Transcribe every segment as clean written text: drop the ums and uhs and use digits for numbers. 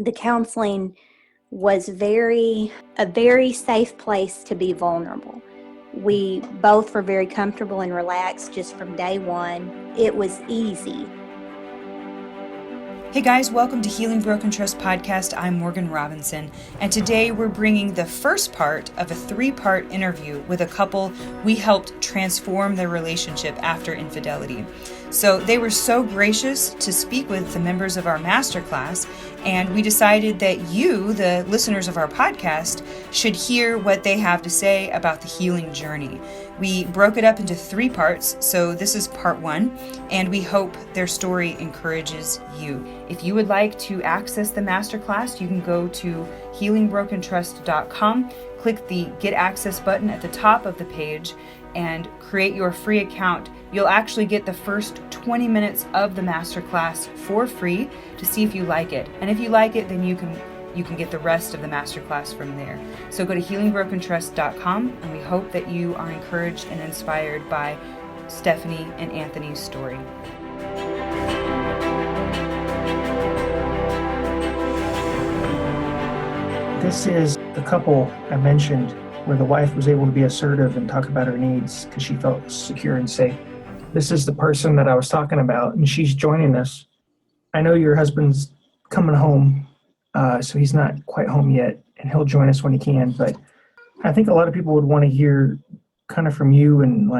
The counseling was a very safe place to be vulnerable. We both were very comfortable and relaxed just from day one. It was easy. Hey guys, welcome to Healing Broken Trust podcast. I'm Morgan Robinson, and today we're bringing the first part of a 3-part interview with a couple we helped transform their relationship after infidelity. So they were so gracious to speak with the members of our masterclass, and we decided that you, the listeners of our podcast, should hear what they have to say about the healing journey. We broke it up into 3 parts, so this is part 1, and we hope their story encourages you. If you would like to access the masterclass, you can go to healingbrokentrust.com, click the Get Access button at the top of the page, and create your free account. You'll actually get the first 20 minutes of the masterclass for free to see if you like it. And if you like it, then you can get the rest of the masterclass from there. So go to healingbrokentrust.com, and we hope that you are encouraged and inspired by Stephanie and Anthony's story. This is the couple I mentioned where the wife was able to be assertive and talk about her needs because she felt secure and safe. This is the person that I was talking about, and she's joining us. I know your husband's coming home, so he's not quite home yet, and he'll join us when he can. But I think a lot of people would want to hear kind of from you and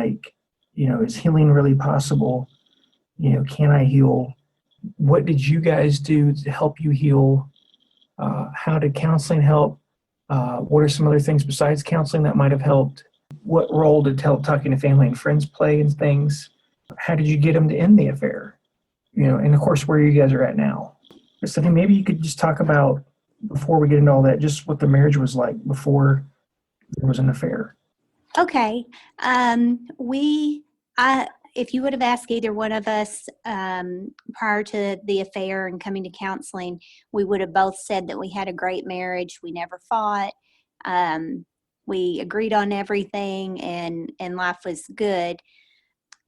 is healing really possible? Can I heal? What did you guys do to help you heal? How did counseling help? What are some other things besides counseling that might have helped? What role did talking to family and friends play in things? How did you get them to end the affair? And of course, where you guys are at now. Stephanie, maybe you could just talk about, before we get into all that, just what the marriage was like before there was an affair. Okay. If you would have asked either one of us prior to the affair and coming to counseling, we would have both said that we had a great marriage. We never fought. We agreed on everything, and life was good.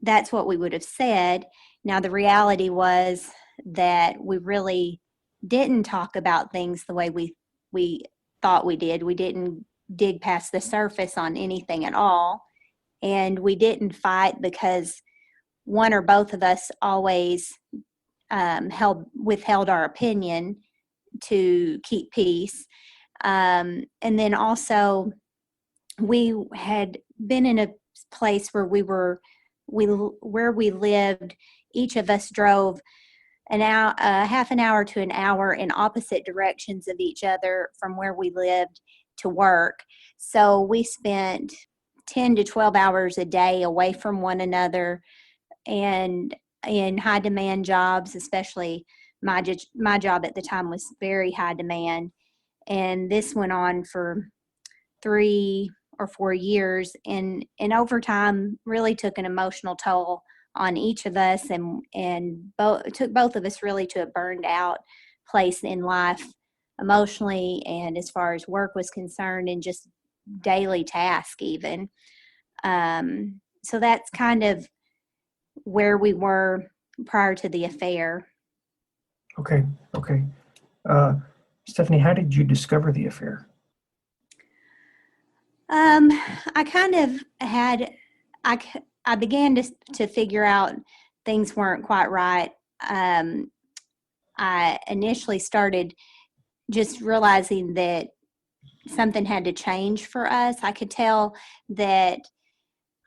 That's what we would have said. Now, the reality was that we really didn't talk about things the way we thought we did. We didn't dig past the surface on anything at all. And we didn't fight because one or both of us always withheld our opinion to keep peace. And then also, we had been in a place where where we lived. Each of us drove half an hour to an hour in opposite directions of each other from where we lived to work. So we spent 10 to 12 hours a day away from one another, and in high demand jobs, especially my job at the time was very high demand. And this went on for 3 or 4 years, and over time really took an emotional toll on each of us, and took both of us really to a burned out place in life, emotionally and as far as work was concerned, and just daily task even. So that's kind of where we were prior to the affair. Okay. Stephanie, how did you discover the affair? I kind of had, I began to figure out things weren't quite right. I initially started just realizing that something had to change for us. I could tell that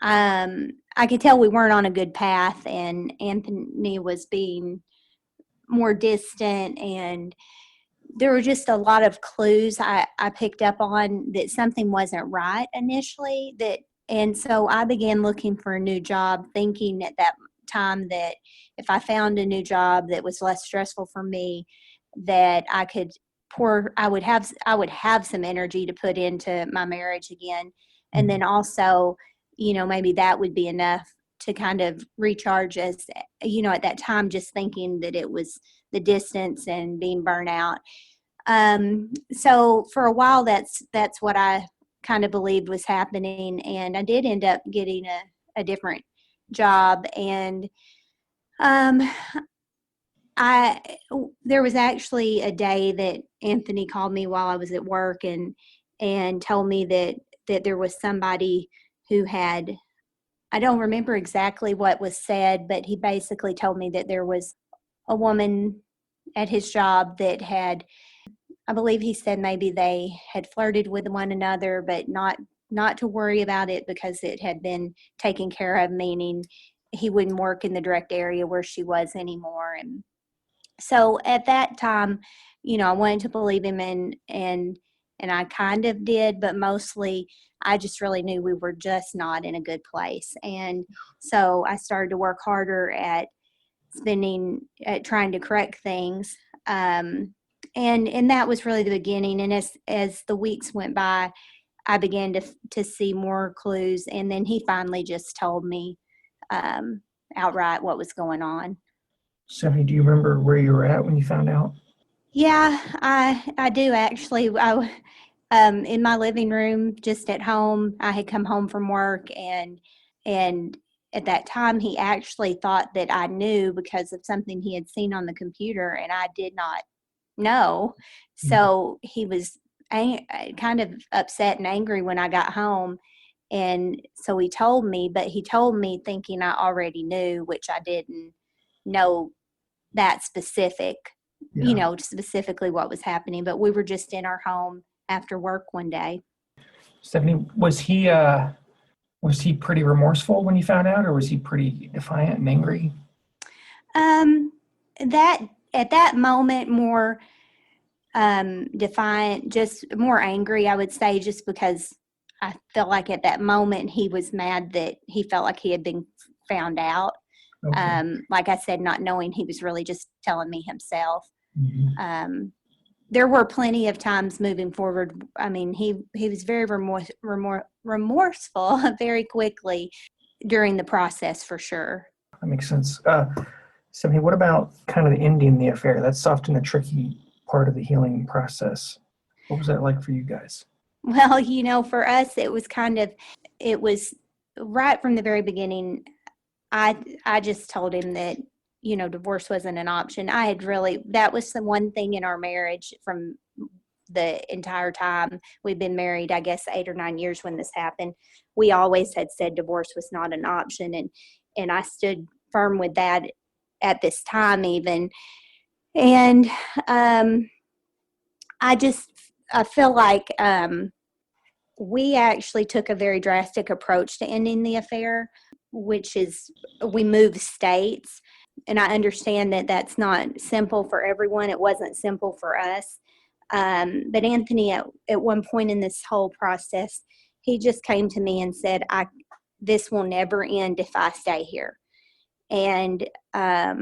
we weren't on a good path, and Anthony was being more distant, and there were just a lot of clues I picked up on that something wasn't right initially. And so I began looking for a new job, thinking at that time that if I found a new job that was less stressful for me, that I would have some energy to put into my marriage again. And then also, maybe that would be enough to kind of recharge us, at that time, just thinking that it was the distance and being burnt out. So for a while, that's what I kind of believed was happening. And I did end up getting a different job. And there was actually a day that Anthony called me while I was at work and told me that there was somebody who had, I don't remember exactly what was said, but he basically told me that there was a woman at his job that had, I believe he said maybe they had flirted with one another, but not to worry about it because it had been taken care of, meaning he wouldn't work in the direct area where she was anymore. And so at that time, I wanted to believe him, and I kind of did, but mostly I just really knew we were just not in a good place. And so I started to work harder at trying to correct things. And that was really the beginning. And as the weeks went by, I began to see more clues. And then he finally just told me outright what was going on. Stephanie, do you remember where you were at when you found out? Yeah, I do actually. In my living room, just at home. I had come home from work, and at that time, he actually thought that I knew because of something he had seen on the computer, and I did not know. So he was kind of upset and angry when I got home, and so he told me, but he told me thinking I already knew, which I didn't know that specific. Yeah. Specifically what was happening, but we were just in our home after work one day. Stephanie, was he pretty remorseful when you found out, or was he pretty defiant and angry? That at that moment, more defiant, just more angry, I would say, just because I felt like at that moment he was mad that he felt like he had been found out. Okay. Like I said, not knowing he was really just telling me himself. Mhm. There were plenty of times moving forward. I mean, he was very remorseful very quickly during the process, for sure. That makes sense. Stephanie, what about kind of the ending the affair? That's often a tricky part of the healing process. What was that like for you guys? Well, for us, it was right from the very beginning. I just told him that, divorce wasn't an option. That was the one thing in our marriage from the entire time we've been married, I guess 8 or 9 years when this happened. We always had said divorce was not an option. And I stood firm with that at this time even. And I feel like we actually took a very drastic approach to ending the affair, which is we moved states. And I understand that that's not simple for everyone. It wasn't simple for us. But Anthony, at one point in this whole process, he just came to me and said, this will never end if I stay here. And I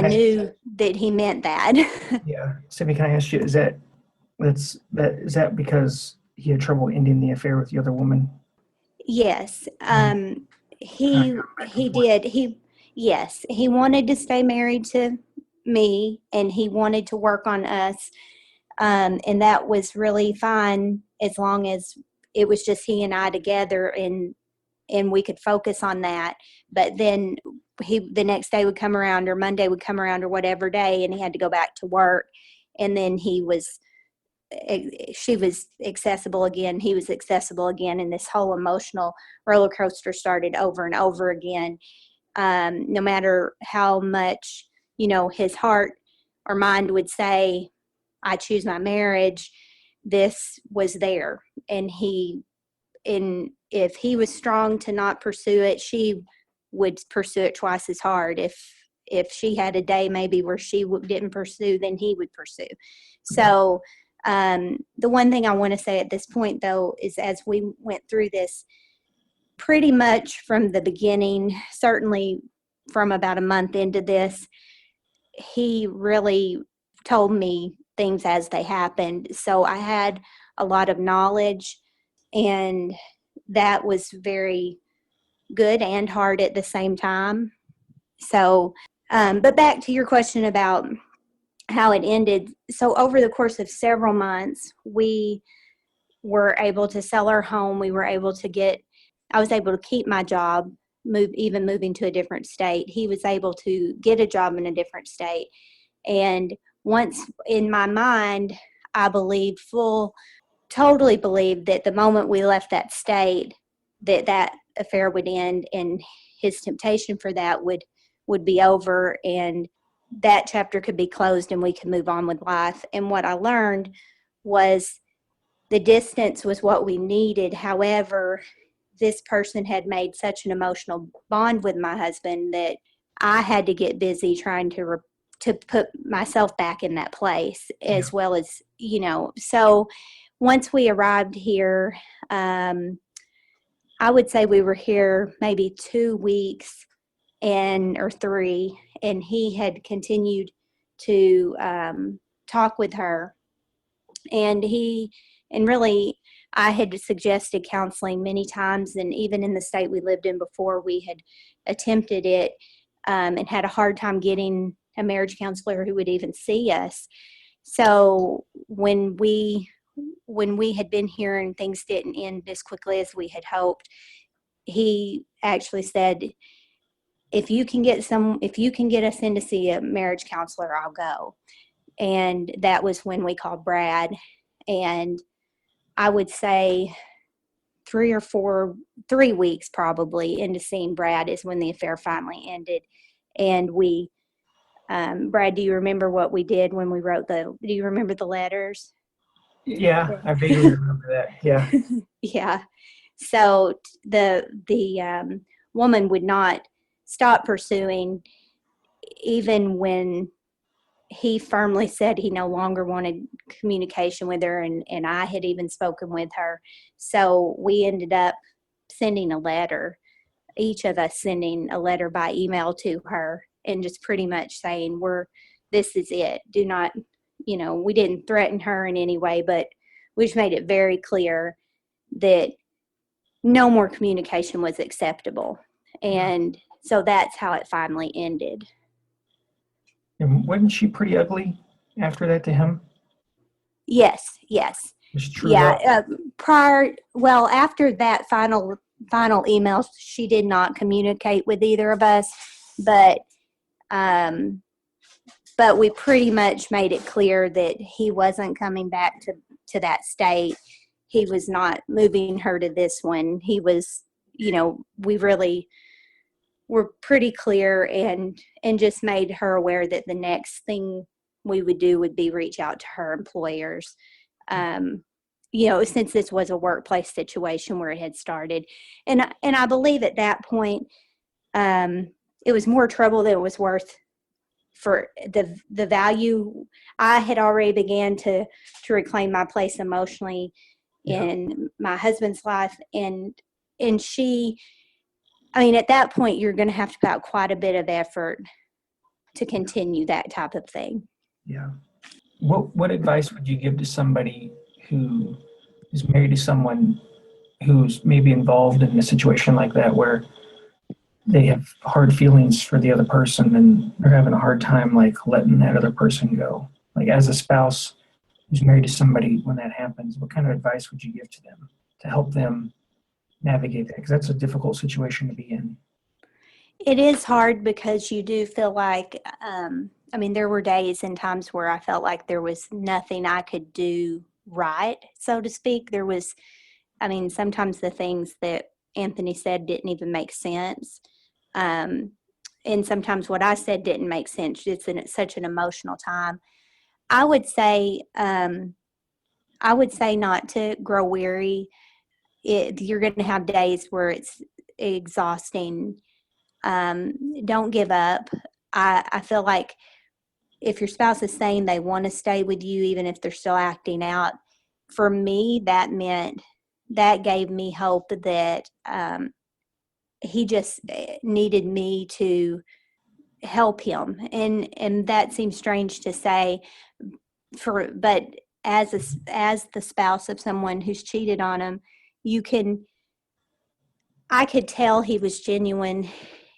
knew that he meant that. Yeah. Stephanie, can I ask you, is that because he had trouble ending the affair with the other woman? Yes. He did. Yes, he wanted to stay married to me, and he wanted to work on us. And that was really fine as long as it was just he and I together, and we could focus on that. But then the next day would come around, or Monday would come around, or whatever day, and he had to go back to work. And then she was accessible again. He was accessible again. And this whole emotional roller coaster started over and over again. No matter how much, his heart or mind would say, I choose my marriage, this was there. And if he was strong to not pursue it, she would pursue it twice as hard. If she had a day maybe where she didn't pursue, then he would pursue. So the one thing I want to say at this point, though, is as we went through this, pretty much from the beginning, certainly from about a month into this, he really told me things as they happened. So I had a lot of knowledge, and that was very good and hard at the same time. So, but back to your question about how it ended. So over the course of several months, we were able to sell our home. I was able to keep my job, moving to a different state. He was able to get a job in a different state. And once in my mind, I totally believed that the moment we left that state, that affair would end and his temptation for that would be over, and that chapter could be closed and we could move on with life. And what I learned was the distance was what we needed. However, this person had made such an emotional bond with my husband that I had to get busy trying to put myself back in that place, as well as, so once we arrived here, I would say we were here maybe 2 weeks or 3, and he had continued to talk with her. And really, I had suggested counseling many times, and even in the state we lived in before, we had attempted it and had a hard time getting a marriage counselor who would even see us. So when we had been here and things didn't end as quickly as we had hoped, he actually said, if you can get us in to see a marriage counselor, I'll go. And that was when we called Brad. And I would say 3 weeks probably into seeing Brad is when the affair finally ended. And Brad, do you remember what we did when we do you remember the letters? Yeah, I vaguely remember that. Yeah. Yeah. So the woman would not stop pursuing, even when he firmly said he no longer wanted communication with her, and I had even spoken with her. So we ended up sending a letter, each of us sending a letter by email to her, and just pretty much saying, this is it. Do not, we didn't threaten her in any way, but we just made it very clear that no more communication was acceptable. And so that's how it finally ended. And wasn't she pretty ugly after that to him? Yes. Just true Yeah. love. After that final email, she did not communicate with either of us, but we pretty much made it clear that he wasn't coming back to that state. He was not moving her to this one. He was, we really were pretty clear and just made her aware that the next thing we would do would be reach out to her employers. Since this was a workplace situation where it had started. And I believe at that point, it was more trouble than it was worth for the value. I had already began to reclaim my place emotionally in my husband's life. And she, at that point, you're going to have to put out quite a bit of effort to continue that type of thing. Yeah. What advice would you give to somebody who is married to someone who's maybe involved in a situation like that, where they have hard feelings for the other person and they're having a hard time like letting that other person go? Like, as a spouse who's married to somebody, when that happens, what kind of advice would you give to them to help them navigate that? Because that's a difficult situation to be in. It is hard because you do feel like, there were days and times where I felt like there was nothing I could do right, so to speak. There was, sometimes the things that Anthony said didn't even make sense. And sometimes what I said didn't make sense. It's such an emotional time. I would say not to grow weary. You're going to have days where it's exhausting. Don't give up. I feel like if your spouse is saying they want to stay with you, even if they're still acting out, for me, that gave me hope that he just needed me to help him. And that seems strange to say, but as the spouse of someone who's cheated on him, I could tell he was genuine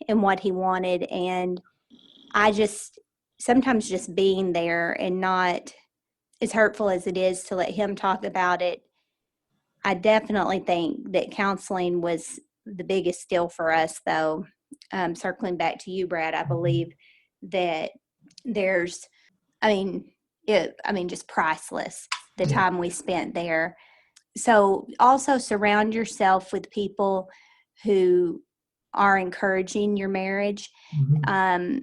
in what he wanted. And I sometimes just being there, and not as hurtful as it is to let him talk about it, I definitely think that counseling was the biggest deal for us, though. Circling back to you, Brad, I believe that just priceless, the time we spent there. So also surround yourself with people who are encouraging your marriage. Mm-hmm.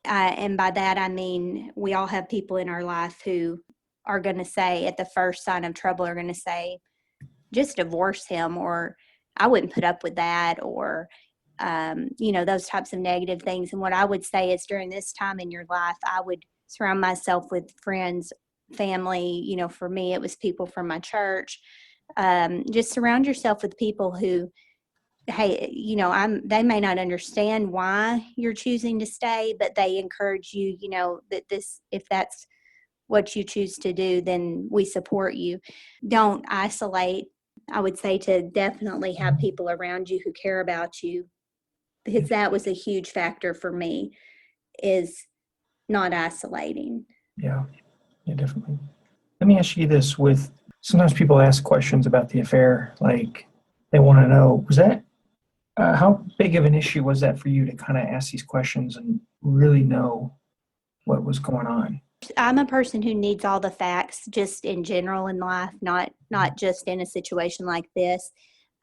And by that, I mean, we all have people in our life who are going to say at the first sign of trouble, are going to say, just divorce him, or I wouldn't put up with that, or, those types of negative things. And what I would say is during this time in your life, I would surround myself with friends, family. For me, it was people from my church. Just surround yourself with people who, hey, they may not understand why you're choosing to stay, but they encourage you, that if that's what you choose to do, then we support you. Don't isolate. I would say to definitely have people around you who care about you, because that was a huge factor for me, is not isolating. Yeah, definitely. Let me ask you this: sometimes people ask questions about the affair, like they want to know, how big of an issue was that for you to kind of ask these questions and really know what was going on? I'm a person who needs all the facts just in general in life, not just in a situation like this.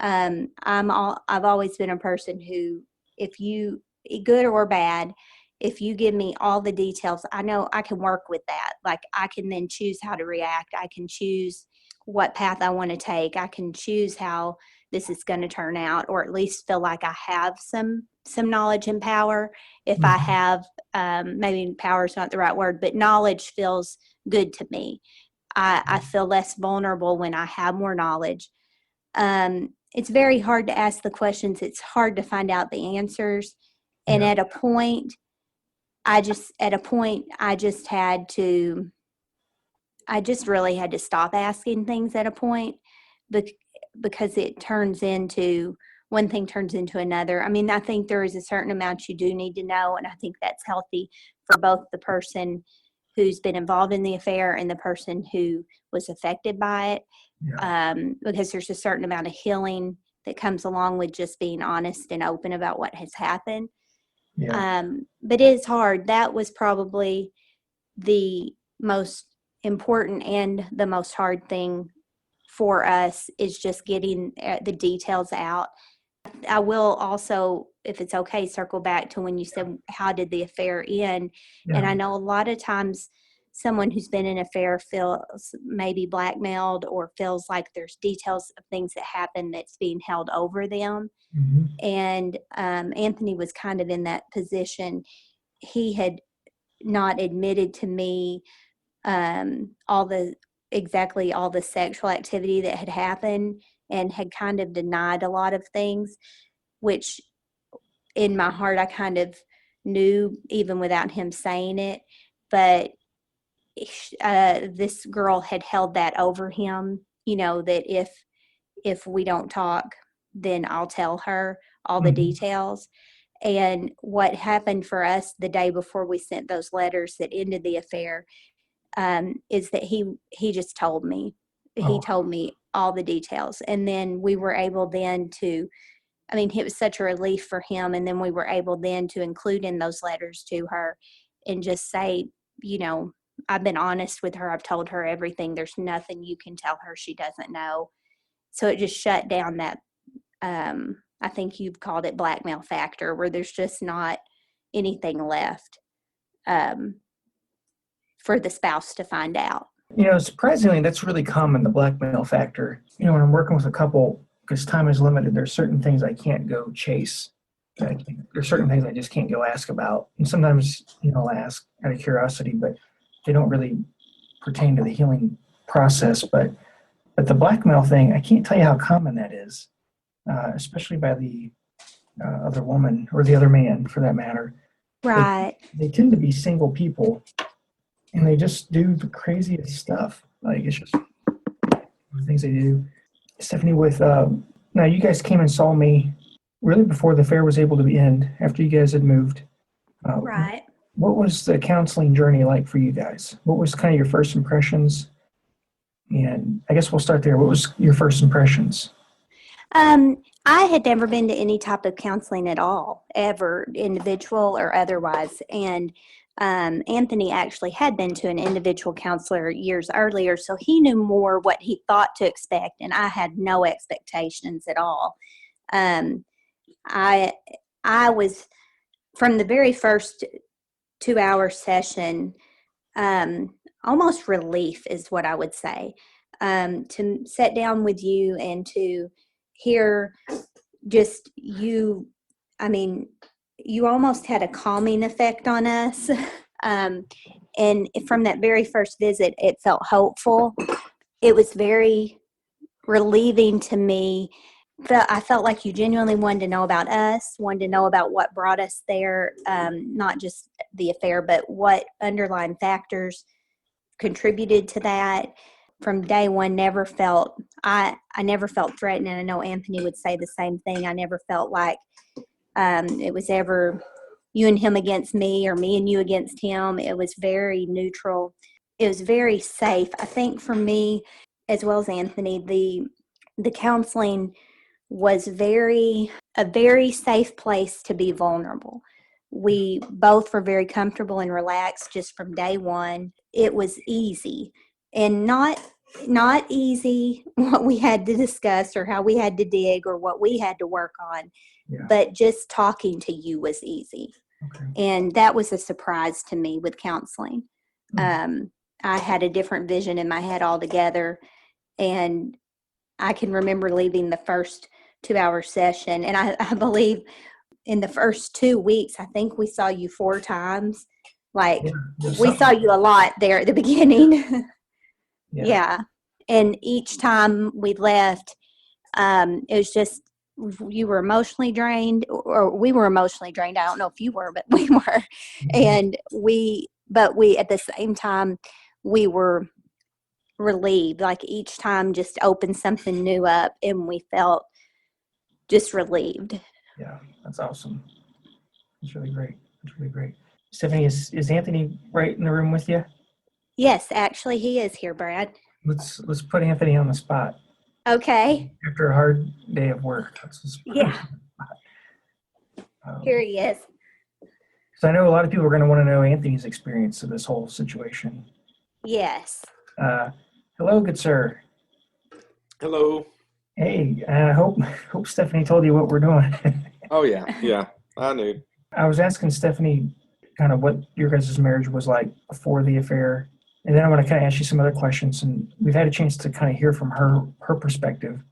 I've always been a person who, if you, good or bad, if you give me all the details, I know I can work with that. Like, I can then choose how to react. I can choose what path I want to take. I can choose how this is going to turn out, or at least feel like I have some knowledge and power. If I have, maybe power is not the right word, but knowledge feels good to me. I feel less vulnerable when I have more knowledge. It's very hard to ask the questions. It's hard to find out the answers. And at a point, I just really had to stop asking things at a point, because one thing turns into another. I mean, I think there is a certain amount you do need to know, and I think that's healthy for both the person who's been involved in the affair and the person who was affected by it. Because there's a certain amount of healing that comes along with just being honest and open about what has happened. But it is hard. That was probably the most important and the most hard thing for us, is just getting the details out. I will also, if it's okay, circle back to when you said, how did the affair end? And I know a lot of times someone who's been in an affair feels maybe blackmailed, or feels like there's details of things that happened that's being held over them. And Anthony was kind of in that position. He had not admitted to me all the sexual activity that had happened, and had kind of denied a lot of things, which in my heart I kind of knew even without him saying it. But this girl had held that over him, that if we don't talk, then I'll tell her all the details. And what happened for us the day before we sent those letters that ended the affair, is that he just told me. He told me all the details. And then we were able then to, it was such a relief for him. And then we were able then to include in those letters to her and just say, I've been honest with her. I've told her everything. There's nothing you can tell her she doesn't know. So it just shut down that, I think you've called it blackmail factor, where there's just not anything left for the spouse to find out. Surprisingly, that's really common, the blackmail factor. When I'm working with a couple, because time is limited, there's certain things I can't go chase. There's certain things I just can't go ask about. And sometimes, I'll ask out of curiosity, but they don't really pertain to the healing process. But the blackmail thing, I can't tell you how common that is, especially by the other woman, or the other man for that matter. Right. They tend to be single people, and they just do the craziest stuff. Like, it's just the things they do. Stephanie, now you guys came and saw me really before the fair was able to end, after you guys had moved. Right. What was the counseling journey like for you guys? What was kind of your first impressions? And I guess we'll start there. What was your first impressions? I had never been to any type of counseling at all, ever, individual or otherwise. And Anthony actually had been to an individual counselor years earlier, so he knew more what he thought to expect, and I had no expectations at all. Um, I I was from the very first 2 hour session, almost relief is what I would say. To sit down with you and to hear just you, I mean, you almost had a calming effect on us. And from that very first visit, it felt hopeful. It was very relieving to me. I felt like you genuinely wanted to know about us, wanted to know about what brought us there, not just the affair, but what underlying factors contributed to that. From day one, I never felt threatened, and I know Anthony would say the same thing. I never felt like it was ever you and him against me or me and you against him. It was very neutral. It was very safe. I think for me, as well as Anthony, the counseling was a very safe place to be vulnerable. We both were very comfortable and relaxed just from day one. It was easy, and not easy what we had to discuss or how we had to dig or what we had to work on, but just talking to you was easy. Okay. And that was a surprise to me with counseling. I had a different vision in my head altogether, and I can remember leaving the first 2 hour session, and I believe in the first 2 weeks, I think we saw you 4 times. Like, we saw you a lot there at the beginning. Yeah. And each time we left, it was just, you were emotionally drained, or we were emotionally drained. I don't know if you were, but we were. And we at the same time, we were relieved. Like, each time just opened something new up, and we felt just relieved. Yeah, that's awesome. That's really great. That's really great. Stephanie, is Anthony right in the room with you? Yes, actually, he is here, Brad. Let's put Anthony on the spot. Okay. After a hard day of work. Yeah. Here he is. So I know a lot of people are going to want to know Anthony's experience of this whole situation. Yes. Hello, good sir. Hello. Hey, I hope Stephanie told you what we're doing. Oh, yeah, I knew. I was asking Stephanie kind of what your guys' marriage was like before the affair, and then I want to kind of ask you some other questions, and we've had a chance to kind of hear from her perspective.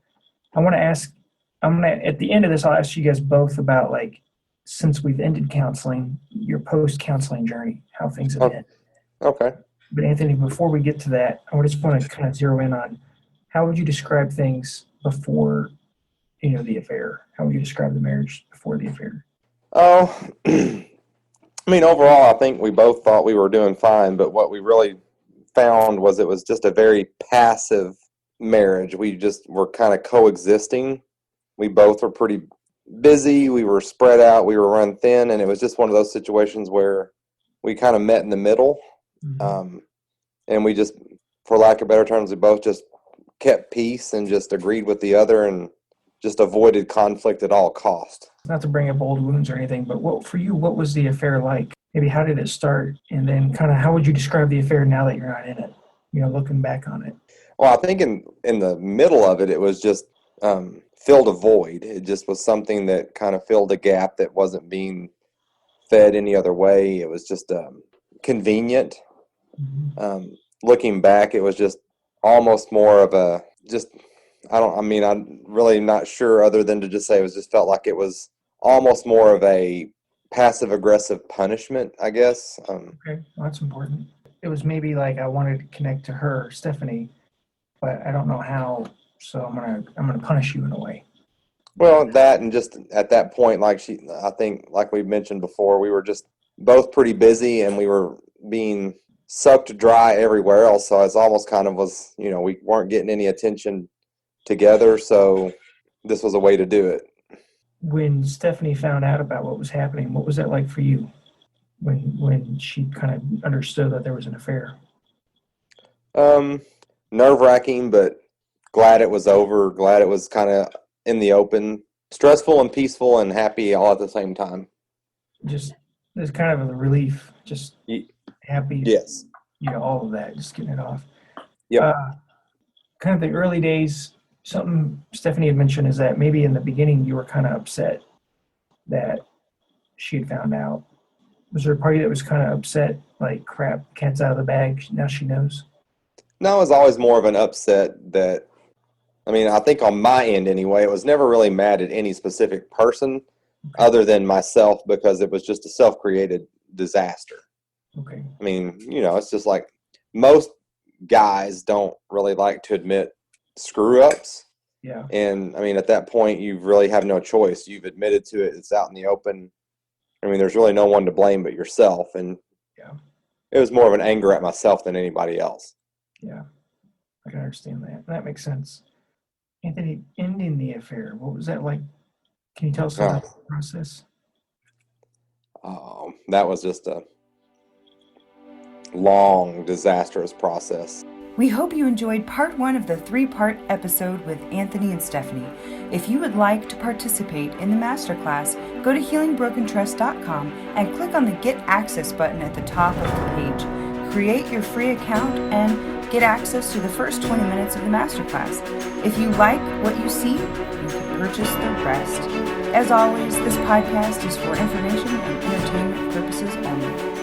I'm going to, at the end of this, I'll ask you guys both about, like, since we've ended counseling, your post-counseling journey, how things have been. Okay. But Anthony, before we get to that, I just want to kind of zero in on how would you describe things before, the affair? How would you describe the marriage before the affair? Oh, I mean, overall, I think we both thought we were doing fine, but what we really found was it was just a very passive marriage. We just were kind of coexisting. We both were pretty busy. We were spread out. We were run thin, and it was just one of those situations where we kind of met in the middle. Mm-hmm. And we just, for lack of better terms, we both just kept peace and just agreed with the other and just avoided conflict at all cost. Not to bring up old wounds or anything, but for you, what was the affair like? Maybe how did it start? And then kind of how would you describe the affair now that you're not in it, looking back on it? Well, I think in the middle of it, it was just filled a void. It just was something that kind of filled a gap that wasn't being fed any other way. It was just convenient. Mm-hmm. Looking back, it was just almost more of I'm really not sure other than to just say it just felt like it was almost more of a passive-aggressive punishment, I guess. Okay, well, that's important. It was maybe like I wanted to connect to her, Stephanie, but I don't know how, so I'm gonna punish you in a way. Well, that, and just at that point, I think, like we mentioned before, we were just both pretty busy, and we were being sucked dry everywhere else, so it's almost kind of was, we weren't getting any attention together, so this was a way to do it. When Stephanie found out about what was happening, what was that like for you when she kind of understood that there was an affair? Nerve-wracking, but glad it was over, glad it was kind of in the open, stressful and peaceful and happy all at the same time. Just there's kind of a relief, just Ye- happy, Yes. all of that, just getting it off. Yep. Kind of the early days, something Stephanie had mentioned is that maybe in the beginning you were kind of upset that she had found out. Was there a party that was kind of upset, like, crap, cat's out of the bag, now she knows? No, it was always more of an upset that, I think on my end anyway, it was never really mad at any specific person other than myself because it was just a self-created disaster. Okay. It's just like most guys don't really like to admit screw-ups. Yeah. And, at that point, you really have no choice. You've admitted to it. It's out in the open. There's really no one to blame but yourself. And Yeah. it was more of an anger at myself than anybody else. Yeah. I can understand that. That makes sense. Anthony, ending the affair, what was that like? Can you tell us about the process? That was just a long, disastrous process. We hope you enjoyed part 1 of the 3-part episode with Anthony and Stephanie. If you would like to participate in the masterclass, go to healingbrokentrust.com and click on the Get Access button at the top of the page. Create your free account and get access to the first 20 minutes of the masterclass. If you like what you see, you can purchase the rest. As always, this podcast is for information and entertainment purposes only.